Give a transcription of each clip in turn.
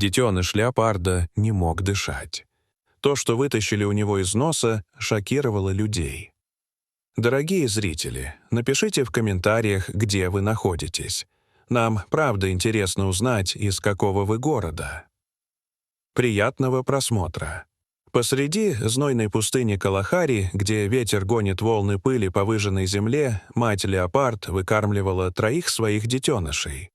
Детеныш леопарда не мог дышать. То, что вытащили у него из носа, шокировало людей. Дорогие зрители, напишите в комментариях, где вы находитесь. Нам правда интересно узнать, из какого вы города. Приятного просмотра. Посреди знойной пустыни Калахари, где ветер гонит волны пыли по выжженной земле, мать-леопард выкармливала 3 своих детенышей.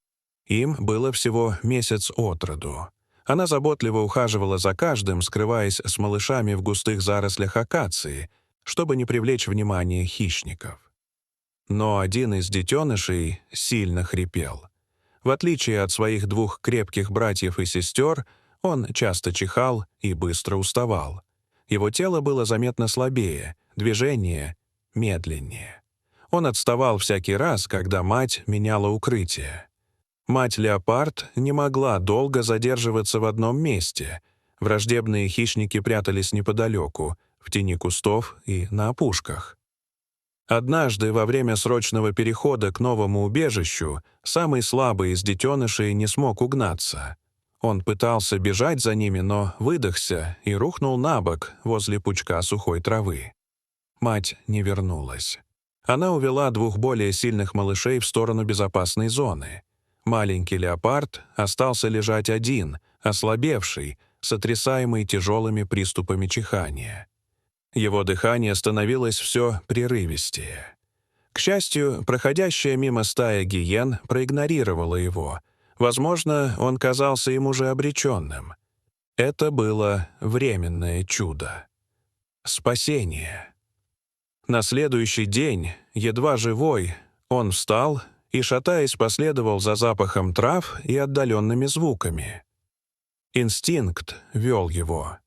Им было всего месяц от роду. Она заботливо ухаживала за каждым, скрываясь с малышами в густых зарослях акации, чтобы не привлечь внимание хищников. Но один из детенышей сильно хрипел. В отличие от своих 2 крепких братьев и сестер, он часто чихал и быстро уставал. Его тело было заметно слабее, движение медленнее. Он отставал всякий раз, когда мать меняла укрытие. Мать-леопард не могла долго задерживаться в одном месте. Враждебные хищники прятались неподалеку, в тени кустов и на опушках. Однажды во время срочного перехода к новому убежищу самый слабый из детенышей не смог угнаться. Он пытался бежать за ними, но выдохся и рухнул на бок возле пучка сухой травы. Мать не вернулась. Она увела 2 более сильных малышей в сторону безопасной зоны. Маленький леопард остался лежать один, ослабевший, сотрясаемый тяжелыми приступами чихания. Его дыхание становилось все прерывистее. К счастью, проходящая мимо стая гиен проигнорировала его. Возможно, он казался им уже обреченным. Это было временное чудо. Спасение. На следующий день, едва живой, он встал и, шатаясь, последовал за запахом трав и отдаленными звуками. Инстинкт вел его.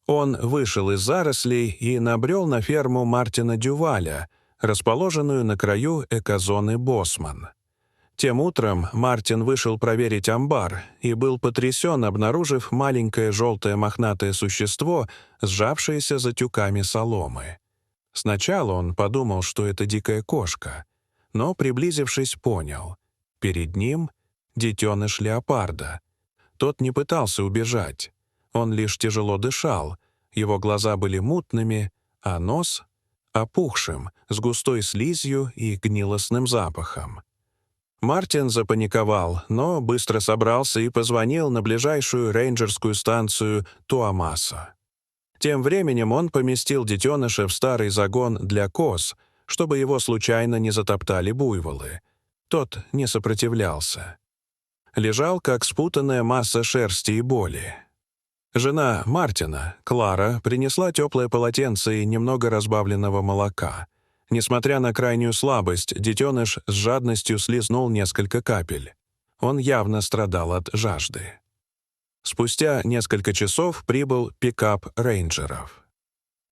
Он вышел из зарослей и набрел на ферму Мартина Дюваля, расположенную на краю экозоны Босман. Тем утром Мартин вышел проверить амбар и был потрясен, обнаружив маленькое желтое мохнатое существо, сжавшееся за тюками соломы. Сначала он подумал, что это дикая кошка, но, приблизившись, понял. Перед ним детеныш леопарда. Тот не пытался убежать. Он лишь тяжело дышал, его глаза были мутными, а нос — опухшим, с густой слизью и гнилостным запахом. Мартин запаниковал, но быстро собрался и позвонил на ближайшую рейнджерскую станцию Туамаса. Тем временем он поместил детеныша в старый загон для коз, чтобы его случайно не затоптали буйволы. Тот не сопротивлялся. Лежал, как спутанная масса шерсти и боли. Жена Мартина, Клара, принесла теплое полотенце и немного разбавленного молока. Несмотря на крайнюю слабость, детеныш с жадностью слизнул несколько капель. Он явно страдал от жажды. Спустя несколько часов прибыл пикап рейнджеров.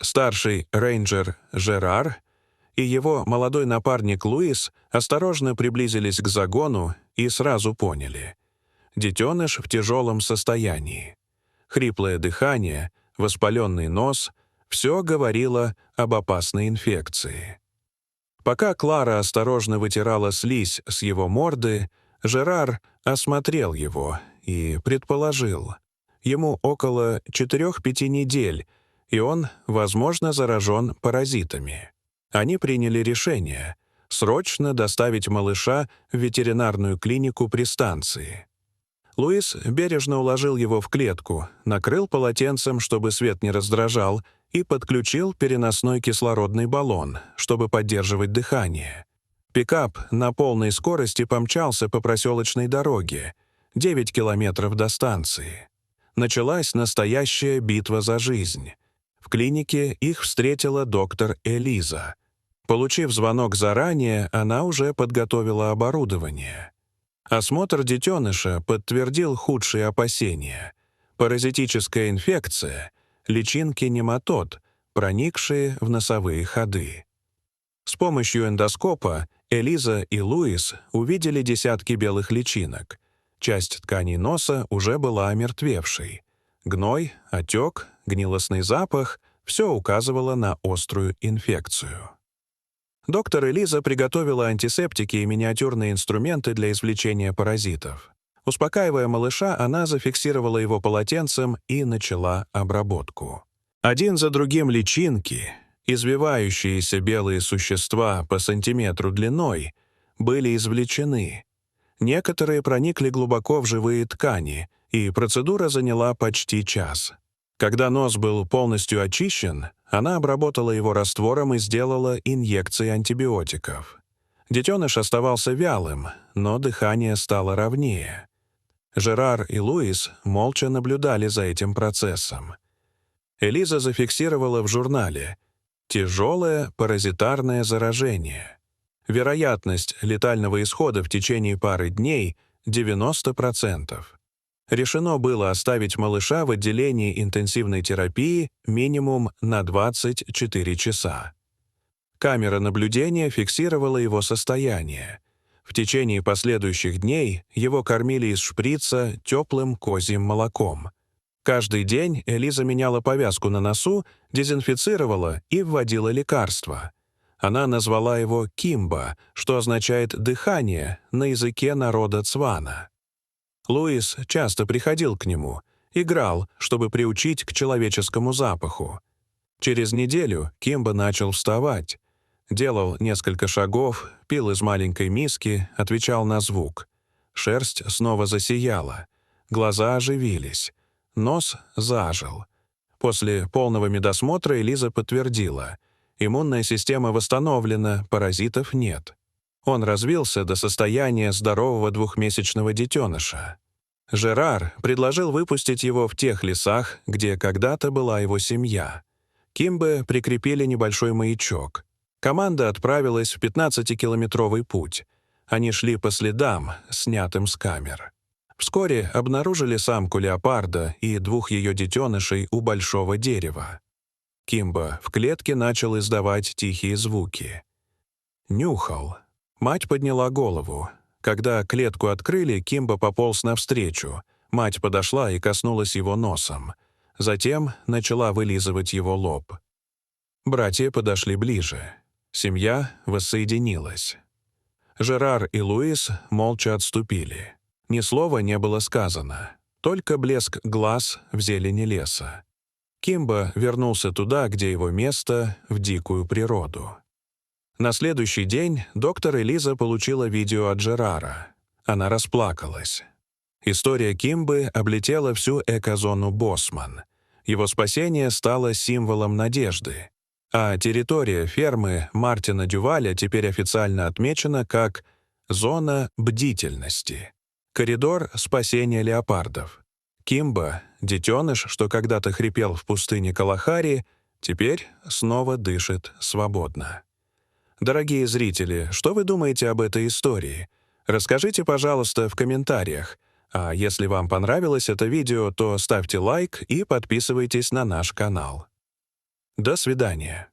Старший рейнджер Жерар и его молодой напарник Луис осторожно приблизились к загону и сразу поняли — детеныш в тяжелом состоянии. Хриплое дыхание, воспаленный нос — все говорило об опасной инфекции. Пока Клара осторожно вытирала слизь с его морды, Жерар осмотрел его и предположил. Ему около 4-5 недель, и он, возможно, заражен паразитами. Они приняли решение — срочно доставить малыша в ветеринарную клинику при станции. Луис бережно уложил его в клетку, накрыл полотенцем, чтобы свет не раздражал, и подключил переносной кислородный баллон, чтобы поддерживать дыхание. Пикап на полной скорости помчался по проселочной дороге, 9 километров до станции. Началась настоящая битва за жизнь. В клинике их встретила доктор Элиза. Получив звонок заранее, она уже подготовила оборудование. Осмотр детеныша подтвердил худшие опасения. Паразитическая инфекция, личинки нематод, проникшие в носовые ходы. С помощью эндоскопа Элиза и Луис увидели десятки белых личинок. Часть тканей носа уже была омертвевшей. Гной, отек, гнилостный запах — все указывало на острую инфекцию. Доктор Элиза приготовила антисептики и миниатюрные инструменты для извлечения паразитов. Успокаивая малыша, она зафиксировала его полотенцем и начала обработку. Один за другим личинки, извивающиеся белые существа по сантиметру длиной, были извлечены. Некоторые проникли глубоко в живые ткани, и процедура заняла почти час. Когда нос был полностью очищен, она обработала его раствором и сделала инъекции антибиотиков. Детеныш оставался вялым, но дыхание стало ровнее. Жерар и Луис молча наблюдали за этим процессом. Элиза зафиксировала в журнале «Тяжелое паразитарное заражение». Вероятность летального исхода в течение пары дней — 90%. Решено было оставить малыша в отделении интенсивной терапии минимум на 24 часа. Камера наблюдения фиксировала его состояние. В течение последующих дней его кормили из шприца теплым козьим молоком. Каждый день Элиза меняла повязку на носу, дезинфицировала и вводила лекарства. Она назвала его «Кимба», что означает «дыхание» на языке народа Цвана. Луис часто приходил к нему, играл, чтобы приучить к человеческому запаху. Через неделю Кимба начал вставать. Делал несколько шагов, пил из маленькой миски, отвечал на звук. Шерсть снова засияла. Глаза оживились. Нос зажил. После полного медосмотра Элиза подтвердила. Иммунная система восстановлена, паразитов нет. Он развился до состояния здорового двухмесячного детеныша. Жерар предложил выпустить его в тех лесах, где когда-то была его семья. Кимбе прикрепили небольшой маячок. Команда отправилась в 15-километровый путь. Они шли по следам, снятым с камер. Вскоре обнаружили самку леопарда и двух ее детенышей у большого дерева. Кимба в клетке начал издавать тихие звуки. Нюхал. Мать подняла голову. Когда клетку открыли, Кимба пополз навстречу. Мать подошла и коснулась его носом. Затем начала вылизывать его лоб. Братья подошли ближе. Семья воссоединилась. Жерар и Луис молча отступили. Ни слова не было сказано, только блеск глаз в зелени леса. Кимба вернулся туда, где его место, в дикую природу. На следующий день доктор Элиза получила видео от Жерара. Она расплакалась. История Кимбы облетела всю экозону Босман. Его спасение стало символом надежды. А территория фермы Мартина Дюваля теперь официально отмечена как «Зона бдительности». Коридор спасения леопардов. Кимба, детеныш, что когда-то хрипел в пустыне Калахари, теперь снова дышит свободно. Дорогие зрители, что вы думаете об этой истории? Расскажите, пожалуйста, в комментариях. А если вам понравилось это видео, то ставьте лайк и подписывайтесь на наш канал. До свидания.